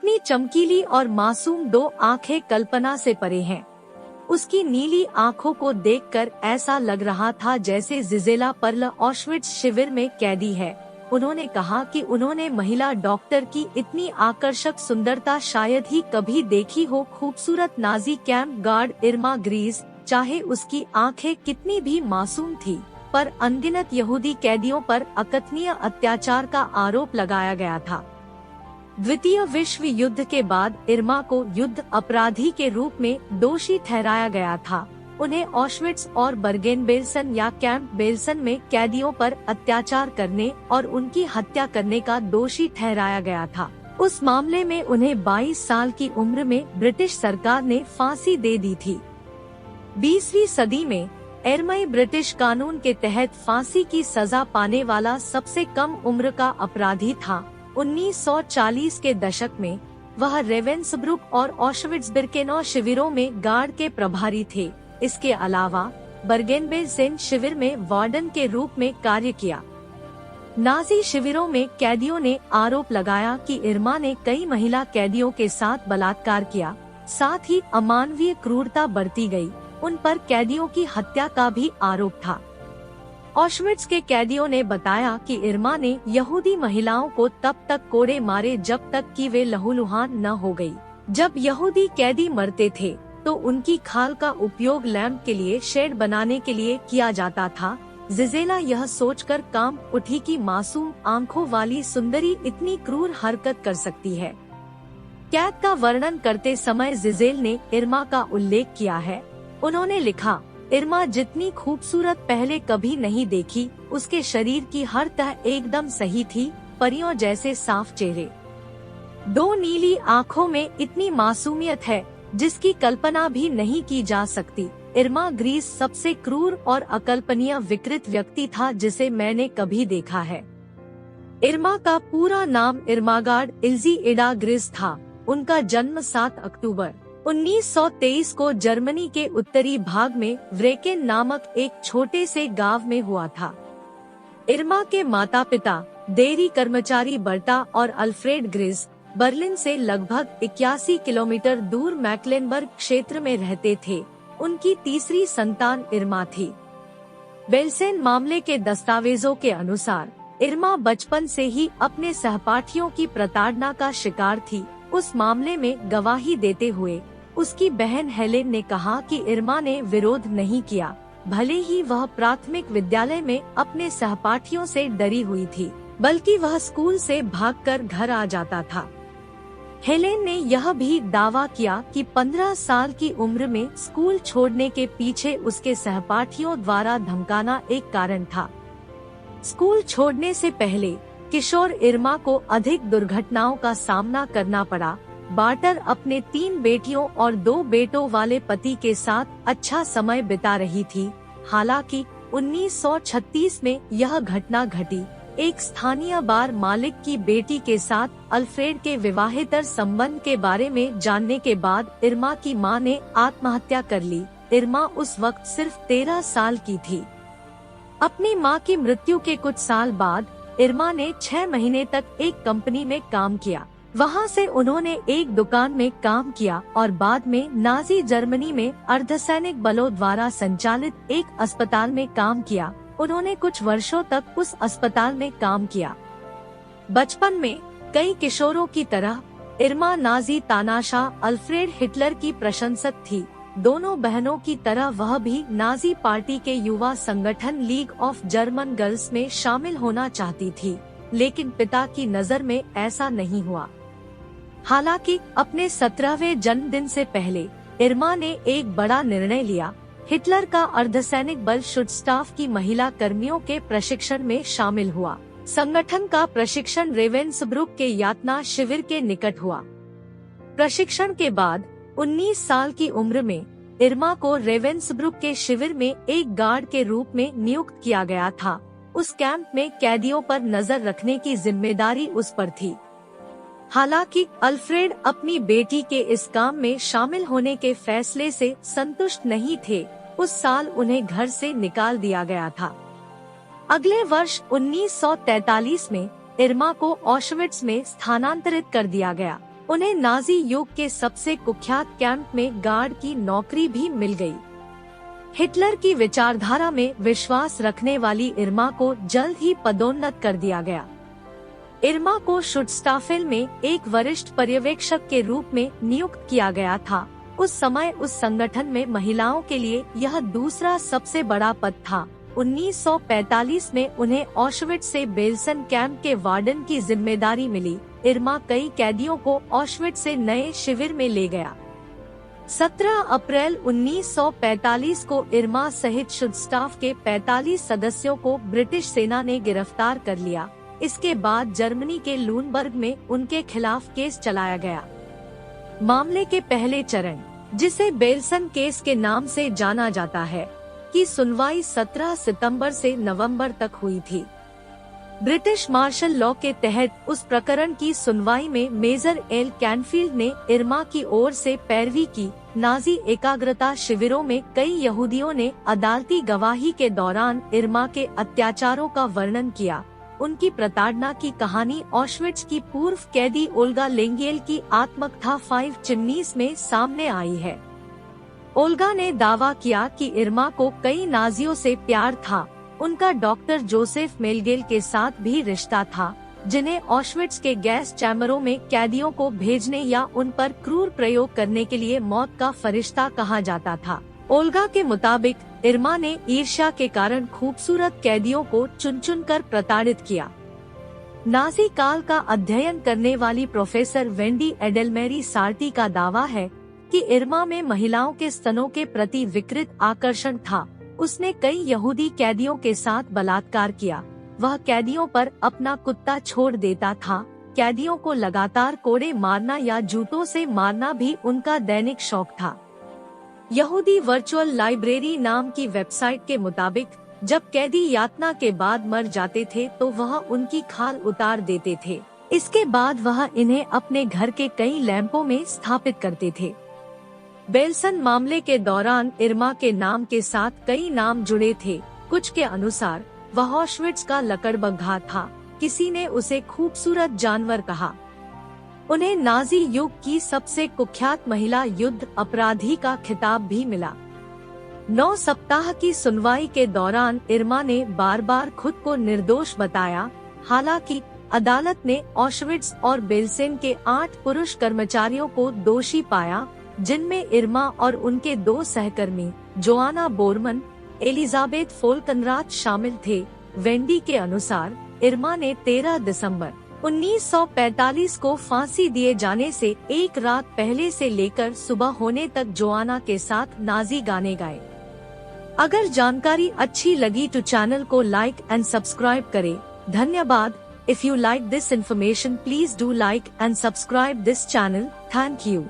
इतनी चमकीली और मासूम दो आंखें कल्पना से परे हैं। उसकी नीली आंखों को देखकर ऐसा लग रहा था जैसे जिजेला पर्ल ऑशविट्ज शिविर में कैदी है। उन्होंने कहा कि उन्होंने महिला डॉक्टर की इतनी आकर्षक सुंदरता शायद ही कभी देखी हो। खूबसूरत नाजी कैंप गार्ड इर्मा ग्रीस, चाहे उसकी आंखें कितनी भी मासूम थी, पर अनगिनत यहूदी कैदियों पर अकथनीय अत्याचार का आरोप लगाया गया था। द्वितीय विश्व युद्ध के बाद इर्मा को युद्ध अपराधी के रूप में दोषी ठहराया गया था। उन्हें ऑशविट्ज और बर्गेन-बेल्सन या कैंप बेल्सन में कैदियों पर अत्याचार करने और उनकी हत्या करने का दोषी ठहराया गया था। उस मामले में उन्हें 22 साल की उम्र में ब्रिटिश सरकार ने फांसी दे दी थी। 20वीं सदी में इर्मा ब्रिटिश कानून के तहत फांसी की सजा पाने वाला सबसे कम उम्र का अपराधी था। 1940 के दशक में वह रेवेंसब्रुक और ऑशविट्ज-बिर्केनौ शिविरों में गार्ड के प्रभारी थे। इसके अलावा बर्गेन-बेल्सेन शिविर में वार्डन के रूप में कार्य किया। नाजी शिविरों में कैदियों ने आरोप लगाया कि इर्मा ने कई महिला कैदियों के साथ बलात्कार किया, साथ ही अमानवीय क्रूरता बरती गई। उन पर कैदियों की हत्या का भी आरोप था। ऑशविट्ज के कैदियों ने बताया कि इर्मा ने यहूदी महिलाओं को तब तक कोड़े मारे जब तक कि वे लहूलुहान न हो गई। जब यहूदी कैदी मरते थे तो उनकी खाल का उपयोग लैंप के लिए शेड बनाने के लिए किया जाता था। जिजेला यह सोचकर कांप उठी कि मासूम आंखों वाली सुंदरी इतनी क्रूर हरकत कर सकती है। कैद का वर्णन करते समय जिजेल ने इर्मा का उल्लेख किया है। उन्होंने लिखा, इर्मा जितनी खूबसूरत पहले कभी नहीं देखी। उसके शरीर की हर तह एकदम सही थी, परियों जैसे साफ चेहरे, दो नीली आँखों में इतनी मासूमियत है जिसकी कल्पना भी नहीं की जा सकती। इर्मा ग्रीस सबसे क्रूर और अकल्पनीय विकृत व्यक्ति था जिसे मैंने कभी देखा है। इर्मा का पूरा नाम इर्मागार्ड इल्जी इडा ग्रीस था। उनका जन्म 7 अक्टूबर 1923 को जर्मनी के उत्तरी भाग में व्रेकेन नामक एक छोटे से गांव में हुआ था। इर्मा के माता पिता डेयरी कर्मचारी बर्टा और अल्फ्रेड ग्रीस बर्लिन से लगभग 81 किलोमीटर दूर मैक्लेनबर्ग क्षेत्र में रहते थे। उनकी तीसरी संतान इर्मा थी। बेल्सेन मामले के दस्तावेजों के अनुसार इर्मा बचपन से ही अपने सहपाठियों की प्रताड़ना का शिकार थी। उस मामले में गवाही देते हुए उसकी बहन हेलेन ने कहा कि इर्मा ने विरोध नहीं किया, भले ही वह प्राथमिक विद्यालय में अपने सहपाठियों से डरी हुई थी, बल्कि वह स्कूल से भागकर घर आ जाता था। हेलेन ने यह भी दावा किया कि 15 साल की उम्र में स्कूल छोड़ने के पीछे उसके सहपाठियों द्वारा धमकाना एक कारण था। स्कूल छोड़ने से पहले किशोर इर्मा को अधिक दुर्घटनाओं का सामना करना पड़ा। बार्टर अपने 3 बेटियों और 2 बेटों वाले पति के साथ अच्छा समय बिता रही थी। हालांकि 1936 में यह घटना घटी। एक स्थानीय बार मालिक की बेटी के साथ अल्फ्रेड के विवाहेतर संबंध के बारे में जानने के बाद इर्मा की मां ने आत्महत्या कर ली। इर्मा उस वक्त सिर्फ 13 साल की थी। अपनी मां की मृत्यु के कुछ साल बाद इर्मा ने 6 महीने तक एक कंपनी में काम किया। वहां से उन्होंने एक दुकान में काम किया और बाद में नाजी जर्मनी में अर्धसैनिक बलों द्वारा संचालित एक अस्पताल में काम किया। उन्होंने कुछ वर्षों तक उस अस्पताल में काम किया। बचपन में कई किशोरों की तरह इर्मा नाजी तानाशाह अल्फ्रेड हिटलर की प्रशंसक थी। दोनों बहनों की तरह वह भी नाजी पार्टी के युवा संगठन लीग ऑफ जर्मन गर्ल्स में शामिल होना चाहती थी, लेकिन पिता की नजर में ऐसा नहीं हुआ। हालांकि अपने 17वें जन्मदिन से पहले इर्मा ने एक बड़ा निर्णय लिया। हिटलर का अर्धसैनिक बल शुटस्टाफ की महिला कर्मियों के प्रशिक्षण में शामिल हुआ। संगठन का प्रशिक्षण रेवेंसब्रुक के यातना शिविर के निकट हुआ। प्रशिक्षण के बाद 19 साल की उम्र में इर्मा को रेवेंसब्रुक के शिविर में एक गार्ड के रूप में नियुक्त किया गया था। उस कैंप में कैदियों पर नजर रखने की जिम्मेदारी उस पर थी। हालांकि अल्फ्रेड अपनी बेटी के इस काम में शामिल होने के फैसले से संतुष्ट नहीं थे। उस साल उन्हें घर से निकाल दिया गया था। अगले वर्ष 1943 में इर्मा को ऑशविट्ज में स्थानांतरित कर दिया गया। उन्हें नाजी युग के सबसे कुख्यात कैंप में गार्ड की नौकरी भी मिल गई। हिटलर की विचारधारा में विश्वास रखने वाली इर्मा को जल्द ही पदोन्नत कर दिया गया। इर्मा को शुटस्टाफेल में एक वरिष्ठ पर्यवेक्षक के रूप में नियुक्त किया गया था। उस समय उस संगठन में महिलाओं के लिए यह दूसरा सबसे बड़ा पद था। 1945 में उन्हें ऑशविट्ज से बेल्सन कैंप के वार्डन की जिम्मेदारी मिली। इर्मा कई कैदियों को ऑशविट्ज से नए शिविर में ले गया। 17 अप्रैल 1945 को इर्मा सहित शुटस्टाफ के 45 सदस्यों को ब्रिटिश सेना ने गिरफ्तार कर लिया। इसके बाद जर्मनी के लूनबर्ग में उनके खिलाफ केस चलाया गया। मामले के पहले चरण, जिसे बेल्सन केस के नाम से जाना जाता है, की सुनवाई 17 सितंबर से नवंबर तक हुई थी। ब्रिटिश मार्शल लॉ के तहत उस प्रकरण की सुनवाई में मेजर एल कैनफील्ड ने इर्मा की ओर से पैरवी की। नाजी एकाग्रता शिविरों में कई यहूदियों ने अदालती गवाही के दौरान इर्मा के अत्याचारों का वर्णन किया। उनकी प्रताड़ना की कहानी ऑशविट्ज की पूर्व कैदी ओल्गा लेंगेल की आत्मकथा 5 चिमनीज में सामने आई है। ओल्गा ने दावा किया कि इर्मा को कई नाजियों से प्यार था। उनका डॉक्टर जोसेफ मेलगेल के साथ भी रिश्ता था, जिन्हें ऑशविट्ज के गैस चैम्बरों में कैदियों को भेजने या उन पर क्रूर प्रयोग करने के लिए मौत का फरिश्ता कहा जाता था। ओल्गा के मुताबिक इर्मा ने ईर्ष्या के कारण खूबसूरत कैदियों को चुन चुन कर प्रताड़ित किया। नाजी काल का अध्ययन करने वाली प्रोफेसर वेंडी एडेलमेरी सार्टी का दावा है कि इर्मा में महिलाओं के स्तनों के प्रति विकृत आकर्षण था। उसने कई यहूदी कैदियों के साथ बलात्कार किया। वह कैदियों पर अपना कुत्ता छोड़ देता था। कैदियों को लगातार कोड़े मारना या जूतों से मारना भी उनका दैनिक शौक था। यहूदी वर्चुअल लाइब्रेरी नाम की वेबसाइट के मुताबिक जब कैदी यातना के बाद मर जाते थे तो वह उनकी खाल उतार देते थे। इसके बाद वह इन्हें अपने घर के कई लैंपों में स्थापित करते थे। बेल्सन मामले के दौरान इर्मा के नाम के साथ कई नाम जुड़े थे। कुछ के अनुसार वह ऑशविट्ज का लकड़बग्घा था। किसी ने उसे खूबसूरत जानवर कहा। उन्हें नाजी युग की सबसे कुख्यात महिला युद्ध अपराधी का खिताब भी मिला। 9 सप्ताह की सुनवाई के दौरान इर्मा ने बार बार खुद को निर्दोष बताया। हालांकि अदालत ने ऑशविट्ज और बेल्सेन के 8 पुरुष कर्मचारियों को दोषी पाया, जिनमें इर्मा और उनके 2 सहकर्मी जोआना बोरमन, एलिजाबेथ फोल्कनराथ शामिल थे। वेंडी के अनुसार इर्मा ने 13 दिसंबर 1945 को फांसी दिए जाने से एक रात पहले से लेकर सुबह होने तक जोआना के साथ नाजी गाने गाए। अगर जानकारी अच्छी लगी तो चैनल को लाइक एंड सब्सक्राइब करें। धन्यवाद। If you like this information, please do like and subscribe this channel. Thank you.